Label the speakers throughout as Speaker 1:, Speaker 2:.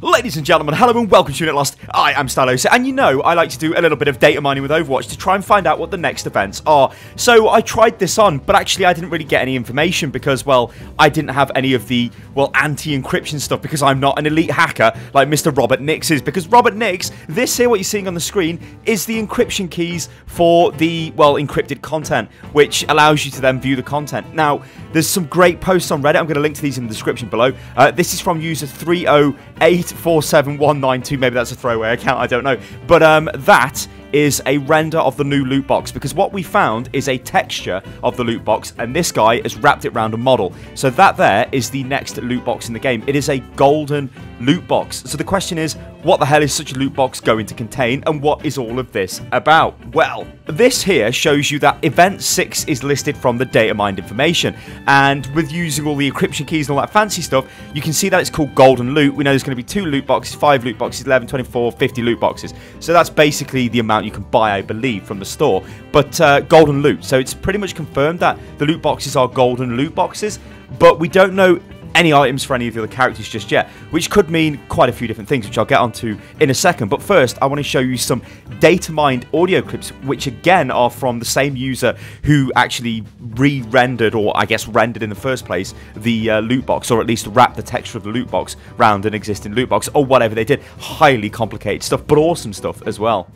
Speaker 1: Ladies and gentlemen, hello and welcome to Unit Lost. I am Stylos, and you know I like to do a little bit of data mining with Overwatch to try and find out what the next events are. So I tried this on, but actually I didn't really get any information because, well, I didn't have any of the, well, anti-encryption stuff because I'm not an elite hacker like Mr. Robert Nix is. Because Robert Nix, this here, what you're seeing on the screen, is the encryption keys for the, well, encrypted content, which allows you to then view the content. Now, there's some great posts on Reddit. I'm going to link to these in the description below. This is from user 308479192. Maybe that's a throwaway account, I don't know. But that is a render of the new loot box, because what we found is a texture of the loot box, and this guy has wrapped it around a model. So that there is the next loot box in the game. It is a golden loot box. So the question is, what the hell is such a loot box going to contain, and what is all of this about? Well, this here shows you that event 6 is listed from the data mined information, and with using all the encryption keys and all that fancy stuff, you can see that it's called golden loot. We know there's going to be 2 loot boxes, 5 loot boxes, 11, 24, 50 loot boxes. So that's basically the amount you can buy, I believe, from the store. But golden loot, so it's pretty much confirmed that the loot boxes are golden loot boxes, but we don't know any items for any of the other characters just yet, which could mean quite a few different things, which I'll get onto in a second. But first, I want to show you some data mined audio clips, which again are from the same user who actually re-rendered, or I guess rendered in the first place, the loot box, or at least wrapped the texture of the loot box around an existing loot box, or whatever they did. Highly complicated stuff, but awesome stuff as well.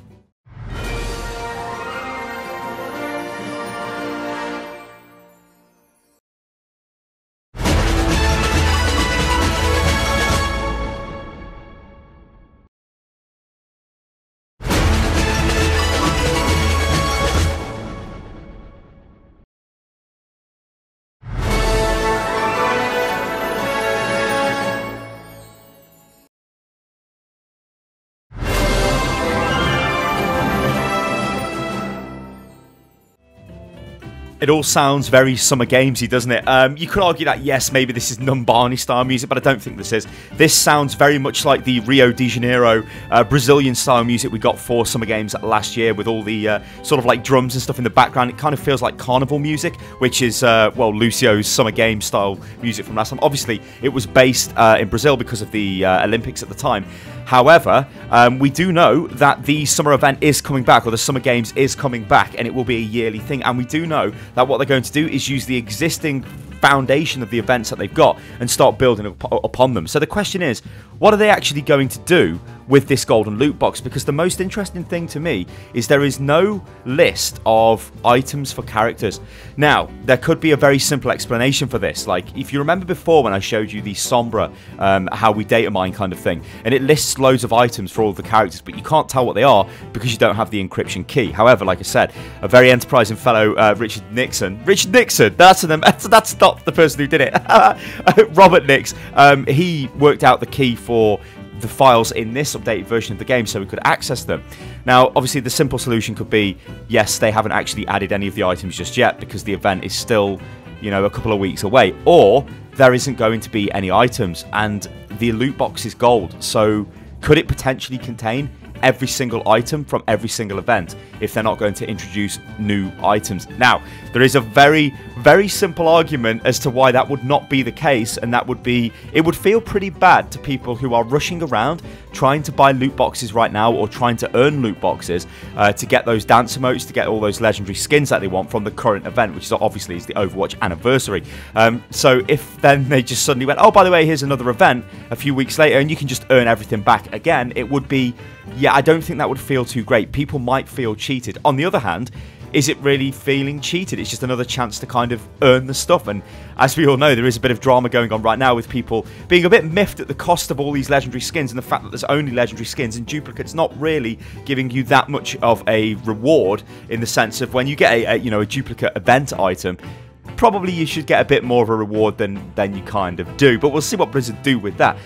Speaker 1: It all sounds very Summer Gamesy, doesn't it? You could argue that, yes, maybe this is Numbani style music, but I don't think this is. This sounds very much like the Rio de Janeiro Brazilian style music we got for Summer Games last year, with all the sort of like drums and stuff in the background. It kind of feels like carnival music, which is, well, Lucio's Summer Games style music from last time. Obviously, it was based in Brazil because of the Olympics at the time. However, we do know that the summer event is coming back, or the Summer Games is coming back, and it will be a yearly thing. And we do know that what they're going to do is use the existing foundation of the events that they've got and start building upon them. So the question is, what are they actually going to do with this golden loot box? Because the most interesting thing to me is there is no list of items for characters. Now, there could be a very simple explanation for this. Like, if you remember before when I showed you the Sombra, how we data mine kind of thing, and it lists loads of items for all the characters, but you can't tell what they are because you don't have the encryption key. However, like I said, a very enterprising fellow, Richard Nixon, that's not the person who did it, Robert Nix, he worked out the key for the files in this updated version of the game so we could access them. Now, obviously, the simple solution could be, yes, they haven't actually added any of the items just yet because the event is still, you know, a couple of weeks away, or there isn't going to be any items and the loot box is gold. So could it potentially contain every single item from every single event if they're not going to introduce new items? Now, there is a very, very simple argument as to why that would not be the case, and that would be, it would feel pretty bad to people who are rushing around trying to buy loot boxes right now, or trying to earn loot boxes to get those dance emotes, to get all those legendary skins that they want from the current event, which is obviously is the Overwatch anniversary. So if then they just suddenly went, oh, by the way, here's another event a few weeks later and you can just earn everything back again, it would be, yeah, I don't think that would feel too great. People might feel cheated. On the other hand, is it really feeling cheated? It's just another chance to kind of earn the stuff. And as we all know, there is a bit of drama going on right now with people being a bit miffed at the cost of all these legendary skins and the fact that there's only legendary skins and duplicates not really giving you that much of a reward, in the sense of when you get a duplicate event item, probably you should get a bit more of a reward than you kind of do. But we'll see what Blizzard do with that.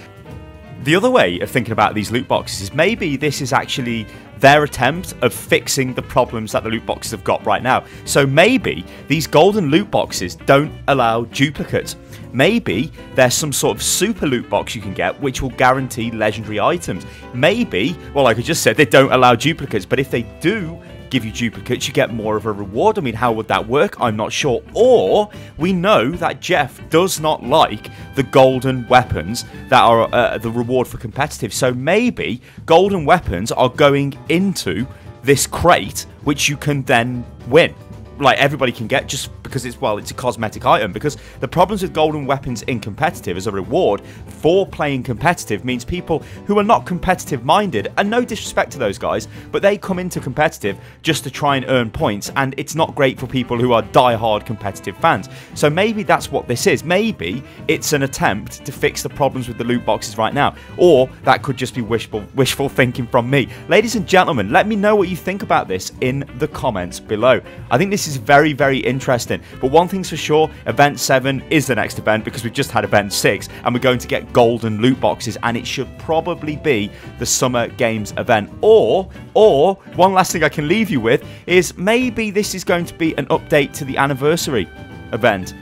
Speaker 1: The other way of thinking about these loot boxes is maybe this is actually their attempt of fixing the problems that the loot boxes have got right now. So maybe these golden loot boxes don't allow duplicates. Maybe there's some sort of super loot box you can get which will guarantee legendary items. Maybe, well, like I just said, they don't allow duplicates, but if they do give you duplicates, you get more of a reward. I mean, how would that work? I'm not sure. Or we know that Jeff does not like the golden weapons that are the reward for competitive. So maybe golden weapons are going into this crate, which you can then win. Like, everybody can get, just because it's, well, it's a cosmetic item. Because the problems with golden weapons in competitive as a reward for playing competitive means people who are not competitive minded, and no disrespect to those guys, but they come into competitive just to try and earn points, and it's not great for people who are die-hard competitive fans. So maybe that's what this is. Maybe it's an attempt to fix the problems with the loot boxes right now, or that could just be wishful thinking from me. Ladies and gentlemen, let me know what you think about this in the comments below. I think this is very, very interesting. But one thing's for sure, Event 7 is the next event, because we've just had Event 6, and we're going to get golden loot boxes, and it should probably be the Summer Games event. Or one last thing I can leave you with is maybe this is going to be an update to the anniversary event.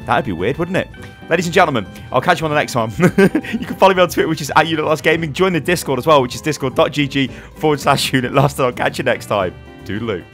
Speaker 1: That'd be weird, wouldn't it? Ladies and gentlemen, I'll catch you on the next one. You can follow me on Twitter, which is @UnitLostGaming. Join the Discord as well, which is discord.gg/UnitLost. And I'll catch you next time. Toodaloo.